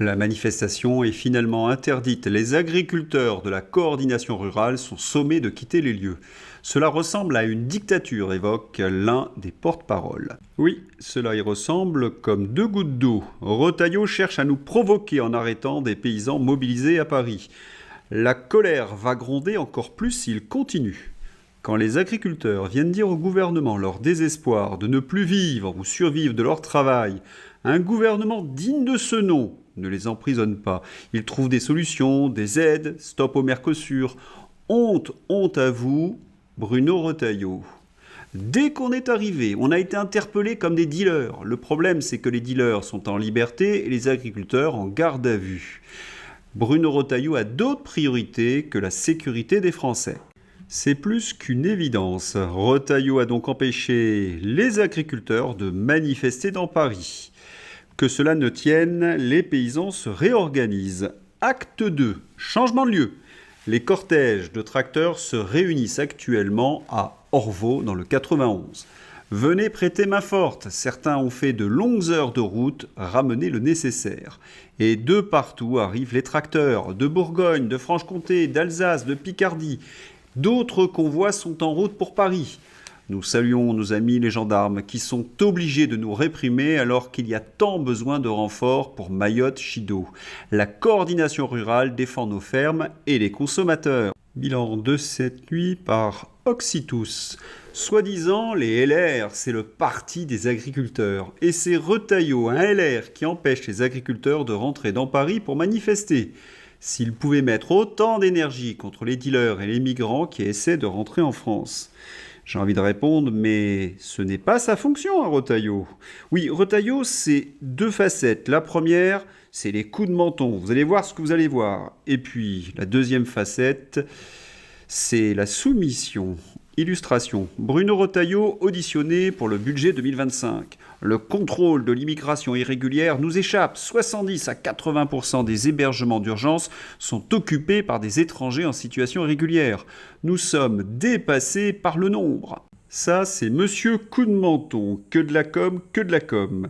La manifestation est finalement interdite. Les agriculteurs de la coordination rurale sont sommés de quitter les lieux. Cela ressemble à une dictature, évoque l'un des porte-paroles. Oui, cela y ressemble comme deux gouttes d'eau. Retailleau cherche à nous provoquer en arrêtant des paysans mobilisés à Paris. La colère va gronder encore plus s'il continue. Quand les agriculteurs viennent dire au gouvernement leur désespoir de ne plus vivre ou survivre de leur travail, un gouvernement digne de ce nom ne les emprisonne pas. Il trouve des solutions, des aides, stop au Mercosur. Honte, honte à vous, Bruno Retailleau. Dès qu'on est arrivé, on a été interpellés comme des dealers. Le problème, c'est que les dealers sont en liberté et les agriculteurs en garde à vue. Bruno Retailleau a d'autres priorités que la sécurité des Français. C'est plus qu'une évidence. Retailleau a donc empêché les agriculteurs de manifester dans Paris. Que cela ne tienne, les paysans se réorganisent. Acte 2, changement de lieu. Les cortèges de tracteurs se réunissent actuellement à Orvaux dans le 91. Venez prêter main forte. Certains ont fait de longues heures de route, ramener le nécessaire. Et de partout arrivent les tracteurs, de Bourgogne, de Franche-Comté, d'Alsace, de Picardie. D'autres convois sont en route pour Paris. Nous saluons nos amis les gendarmes qui sont obligés de nous réprimer alors qu'il y a tant besoin de renforts pour Mayotte-Chido. La coordination rurale défend nos fermes et les consommateurs. Bilan de cette nuit par Oxytous. Soi-disant, les LR, c'est le parti des agriculteurs. Et c'est Retailleau, un LR, qui empêche les agriculteurs de rentrer dans Paris pour manifester. S'ils pouvaient mettre autant d'énergie contre les dealers et les migrants qui essaient de rentrer en France. J'ai envie de répondre, mais ce n'est pas sa fonction, hein, Retailleau. Oui, Retailleau, c'est deux facettes. La première, c'est les coups de menton. Vous allez voir ce que vous allez voir. Et puis, la deuxième facette, c'est la soumission. Illustration. Bruno Retailleau, auditionné pour le budget 2025. Le contrôle de l'immigration irrégulière nous échappe. 70 à 80% des hébergements d'urgence sont occupés par des étrangers en situation irrégulière. Nous sommes dépassés par le nombre. Ça, c'est Monsieur Coup de Menton. Que de la com, que de la com.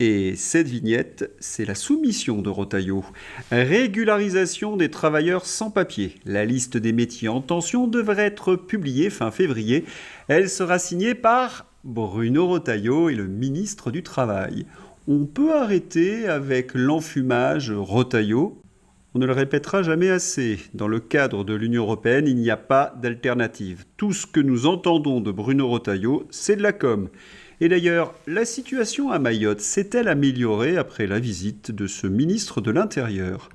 Et cette vignette, c'est la soumission de Retailleau. Régularisation des travailleurs sans papier. La liste des métiers en tension devrait être publiée fin février. Elle sera signée par Bruno Retailleau et le ministre du Travail. On peut arrêter avec l'enfumage Retailleau. On ne le répétera jamais assez. Dans le cadre de l'Union européenne, il n'y a pas d'alternative. Tout ce que nous entendons de Bruno Retailleau, c'est de la com'. Et d'ailleurs, la situation à Mayotte s'est-elle améliorée après la visite de ce ministre de l'Intérieur ?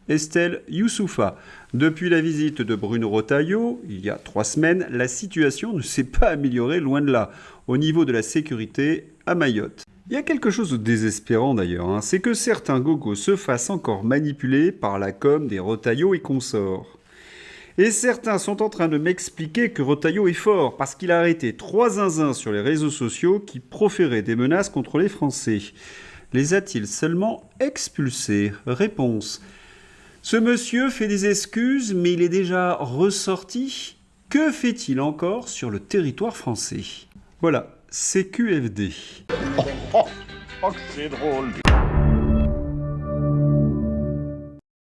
Estelle Youssoufa. Depuis la visite de Bruno Retailleau, il y a 3 semaines, la situation ne s'est pas améliorée, loin de là, au niveau de la sécurité à Mayotte. Il y a quelque chose de désespérant d'ailleurs, c'est que certains gogos se fassent encore manipuler par la com des Retailleau et consorts. Et certains sont en train de m'expliquer que Retailleau est fort parce qu'il a arrêté 3 zinzins sur les réseaux sociaux qui proféraient des menaces contre les Français. Les a-t-il seulement expulsés ? Réponse. Ce monsieur fait des excuses, mais il est déjà ressorti. Que fait-il encore sur le territoire français ? Voilà, c'est QFD. Oh, que c'est drôle.